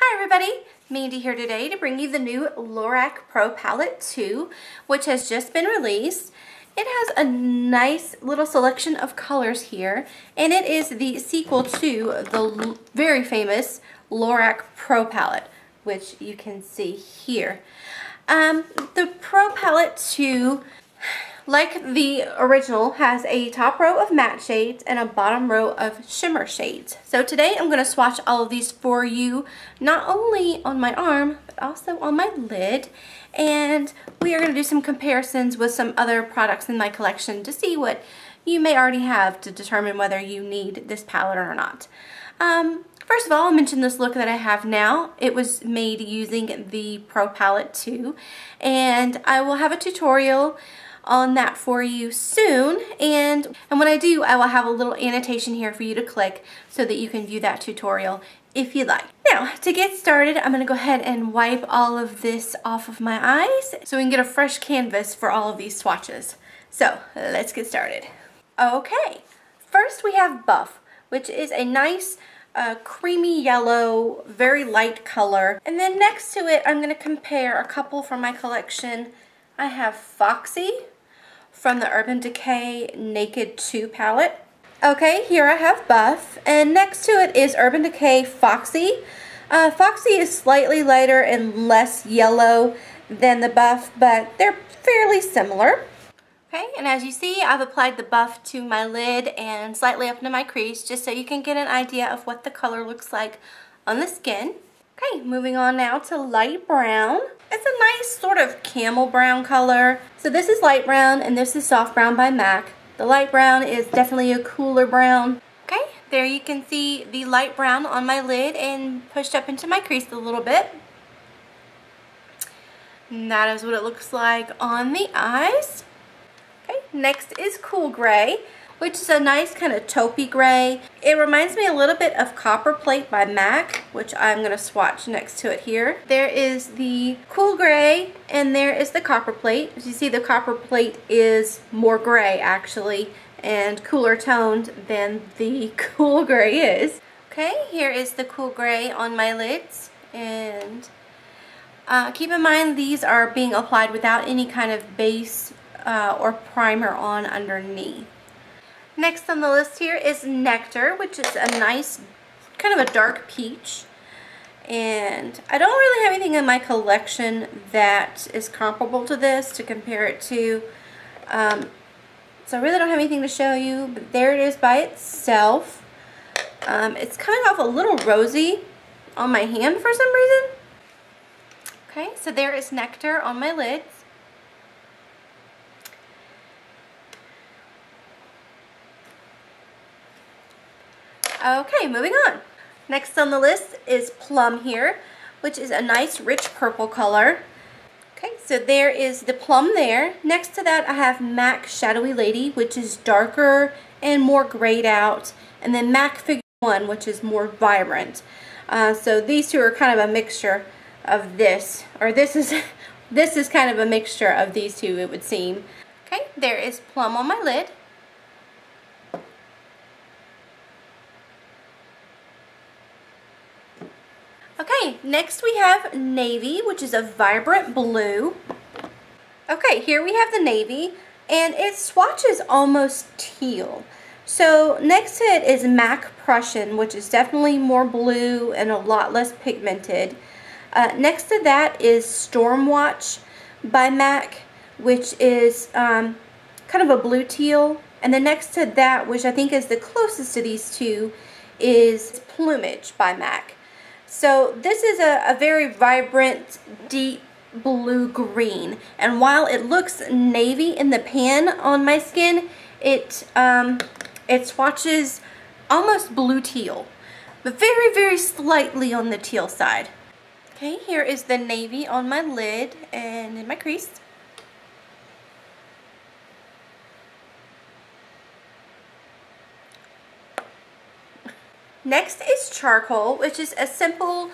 Hi everybody, Mandy here today to bring you the new Lorac Pro Palette 2, which has just been released. It has a nice little selection of colors here, and it is the sequel to the very famous Lorac Pro Palette, which you can see here. The Pro Palette 2, like the original, has a top row of matte shades and a bottom row of shimmer shades. So today I'm going to swatch all of these for you, not only on my arm, but also on my lid. And we are going to do some comparisons with some other products in my collection to see what you may already have to determine whether you need this palette or not. First of all, I'll mention this look that I have now. It was made using the Pro Palette 2, and I will have a tutorial on that for you soon, and when I do, I will have a little annotation here for you to click so that you can view that tutorial if you like. Now, to get started, I'm going to go ahead and wipe all of this off of my eyes so we can get a fresh canvas for all of these swatches. So, let's get started. Okay, first we have Buff, which is a nice creamy yellow, very light color. And then next to it, I'm going to compare a couple from my collection. I have Foxy from the Urban Decay Naked 2 palette. Okay, here I have Buff, and next to it is Urban Decay Foxy. Foxy is slightly lighter and less yellow than the Buff, but they're fairly similar. Okay, and as you see, I've applied the Buff to my lid and slightly up into my crease, just so you can get an idea of what the color looks like on the skin. Okay, moving on now to light brown. It's a nice sort of camel brown color. So this is light brown and this is soft brown by MAC. The light brown is definitely a cooler brown. Okay, there you can see the light brown on my lid and pushed up into my crease a little bit. And that is what it looks like on the eyes. Okay, next is Cool Gray, which is a nice kind of taupey gray. It reminds me a little bit of Copperplate by MAC, which I'm going to swatch next to it here. There is the Cool Gray, and there is the Copperplate. As you see, the Copperplate is more gray, actually, and cooler toned than the Cool Gray is. Okay, here is the Cool Gray on my lids, and keep in mind these are being applied without any kind of base or primer on underneath. Next on the list here is Nectar, which is a nice, kind of a dark peach. And I don't really have anything in my collection that is comparable to this to compare it to. So I really don't have anything to show you, but there it is by itself. It's coming off a little rosy on my hand for some reason. Okay, so there is Nectar on my lids. Okay, moving on. Next on the list is Plum here, which is a nice rich purple color. Okay, so there is the Plum there. Next to that I have MAC Shadowy Lady, which is darker and more grayed out. And then MAC Figure 1, which is more vibrant. So these two are kind of a mixture of this. Or this is kind of a mixture of these two, it would seem. Okay, there is Plum on my lid. Okay, next we have Navy, which is a vibrant blue. Okay, here we have the Navy, and it swatches almost teal. So next to it is MAC Prussian, which is definitely more blue and a lot less pigmented. Next to that is Stormwatch by MAC, which is kind of a blue teal. And then next to that, which I think is the closest to these two, is Plumage by MAC. So this is a very vibrant, deep blue-green, and while it looks navy in the pan on my skin, it swatches almost blue-teal, but very, very slightly on the teal side. Okay, here is the navy on my lid and in my crease. Next is Charcoal, which is a simple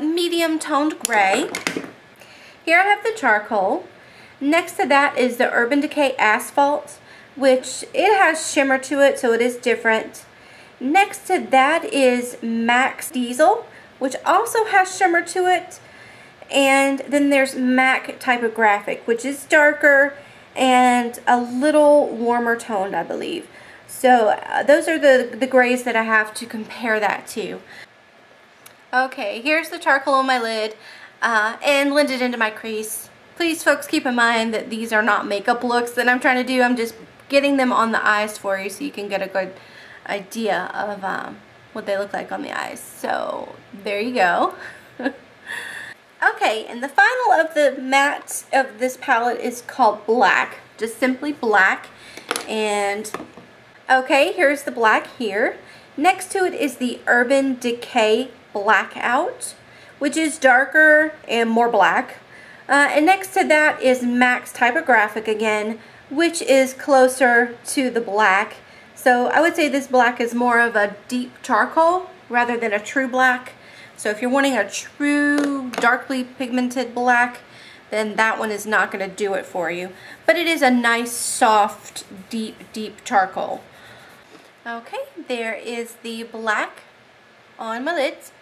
medium toned gray. Here I have the Charcoal. Next to that is the Urban Decay Asphalt, which it has shimmer to it, so it is different. Next to that is Max Diesel, which also has shimmer to it. And then there's MAC Typographic, which is darker and a little warmer toned, I believe. So those are the grays that I have to compare that to. Okay, here's the charcoal on my lid and blended into my crease. Please, folks, keep in mind that these are not makeup looks that I'm trying to do. I'm just getting them on the eyes for you so you can get a good idea of what they look like on the eyes. So there you go. Okay, and the final of the mattes of this palette is called Black, just simply Black. And okay, here's the black here. Next to it is the Urban Decay Blackout, which is darker and more black. And next to that is MAC's Typographic again, which is closer to the black. So I would say this black is more of a deep charcoal rather than a true black. So if you're wanting a true darkly pigmented black, then that one is not going to do it for you. But it is a nice, soft, deep charcoal. Okay, there is the black on my lids.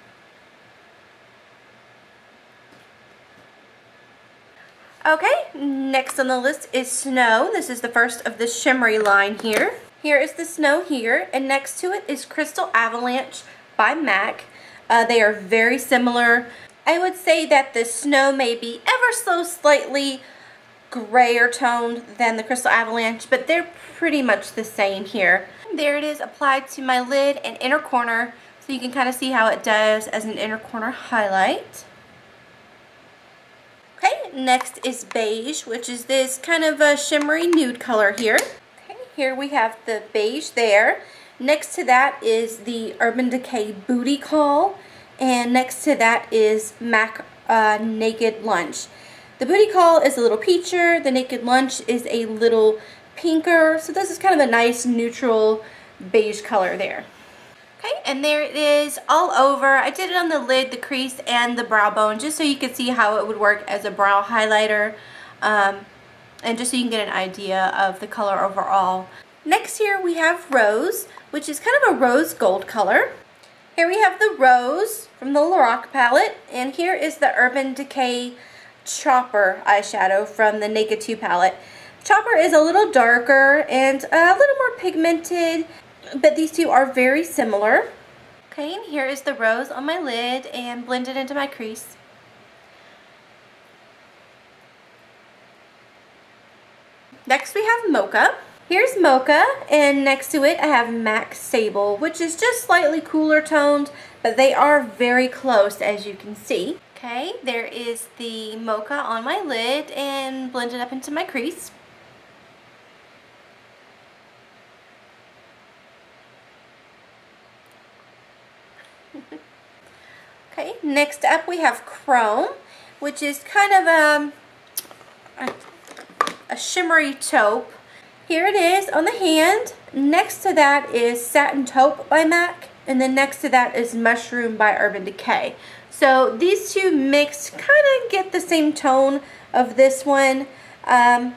Okay, next on the list is Snow. This is the first of the shimmery line here. Here is the Snow here, and next to it is Crystal Avalanche by MAC. They are very similar. I would say that the Snow may be ever so slightly grayer toned than the Crystal Avalanche, but they're pretty much the same here. There it is applied to my lid and inner corner, so you can kind of see how it does as an inner corner highlight. Okay, next is Beige, which is this kind of a shimmery nude color here. Okay, here we have the beige there. Next to that is the Urban Decay Booty Call, and next to that is MAC Naked Lunch. The Booty Call is a little peacher, the Naked Lunch is a little pinker, so this is kind of a nice neutral beige color there. Okay, and there it is all over. I did it on the lid, the crease, and the brow bone just so you could see how it would work as a brow highlighter, and just so you can get an idea of the color overall. Next here we have Rose, which is kind of a rose gold color. Here we have the Rose from the Lorac palette, and here is the Urban Decay Chopper eyeshadow from the Naked 2 palette. Chopper is a little darker and a little more pigmented, but these two are very similar. Okay, and here is the Rose on my lid and blended into my crease. Next we have Mocha. Here's Mocha, and next to it I have MAC Sable, which is just slightly cooler toned, but they are very close as you can see. Okay, there is the Mocha on my lid and blended up into my crease. Okay, next up we have Chrome, which is kind of a shimmery taupe. Here it is on the hand. Next to that is Satin Taupe by MAC, and then next to that is Mushroom by Urban Decay. So these two mixed kind of get the same tone of this one. I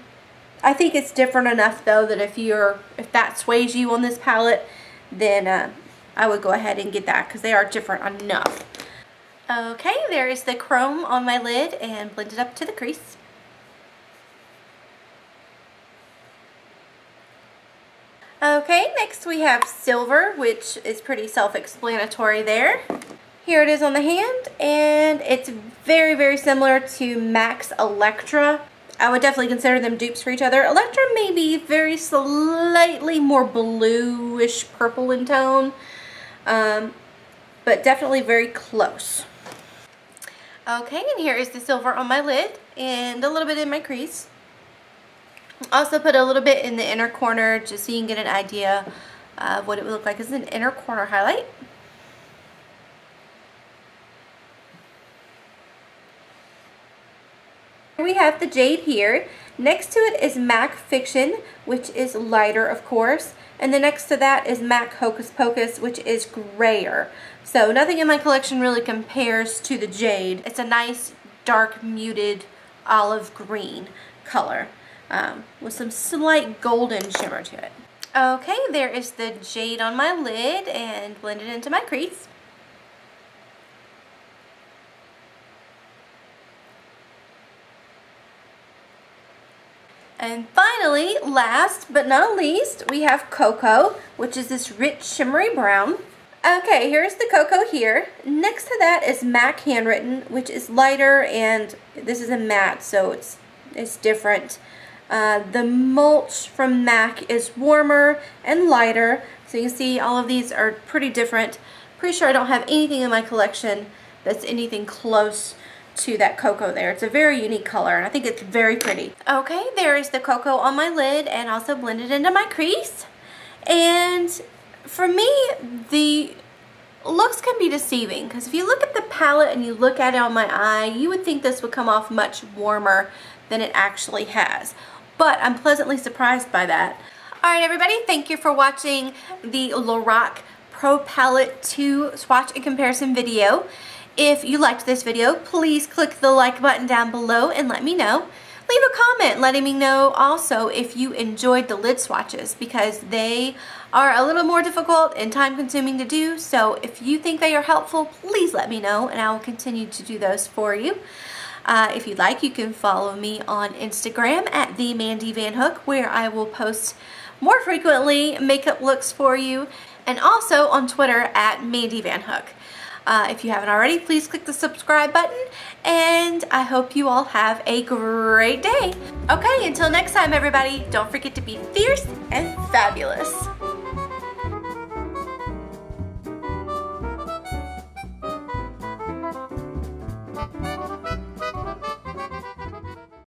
think it's different enough though that if that sways you on this palette, then I would go ahead and get that because they are different enough. Okay, there is the Chrome on my lid and blended up to the crease. Okay, next we have Silver, which is pretty self-explanatory there. Here it is on the hand, and it's very, very similar to MAC's Electra. I would definitely consider them dupes for each other. Electra may be very slightly more bluish purple in tone, but definitely very close. Okay, and here is the Silver on my lid and a little bit in my crease. Also put a little bit in the inner corner just so you can get an idea of what it would look like as an inner corner highlight. We have the Jade here. Next to it is MAC Fiction, which is lighter of course, and then next to that is MAC Hocus Pocus, which is grayer. So nothing in my collection really compares to the Jade. It's a nice dark muted olive green color with some slight golden shimmer to it. Okay, there is the Jade on my lid and blended into my crease. And finally, last but not least, we have Cocoa, which is this rich shimmery brown. Okay, here's the Cocoa here. Next to that is MAC Handwritten, which is lighter, and this is a matte, so it's different. The Mulch from MAC is warmer and lighter, so you can see all of these are pretty different. Pretty sure I don't have anything in my collection that's anything close to that Cocoa there. It's a very unique color, and I think it's very pretty. Okay, there is the Cocoa on my lid and also blended into my crease. And for me, the looks can be deceiving, because if you look at the palette and you look at it on my eye, you would think this would come off much warmer than it actually has. But I'm pleasantly surprised by that. Alright everybody, thank you for watching the Lorac Pro Palette 2 swatch and comparison video. If you liked this video, please click the like button down below and let me know. Leave a comment letting me know also if you enjoyed the lid swatches, because they are a little more difficult and time consuming to do. So if you think they are helpful, please let me know and I will continue to do those for you. If you'd like, you can follow me on Instagram at @themandyvanhook, where I will post more frequently makeup looks for you, and also on Twitter at @mandyvanhook. If you haven't already, please click the subscribe button, and I hope you all have a great day. Okay, until next time everybody, don't forget to be fierce and fabulous.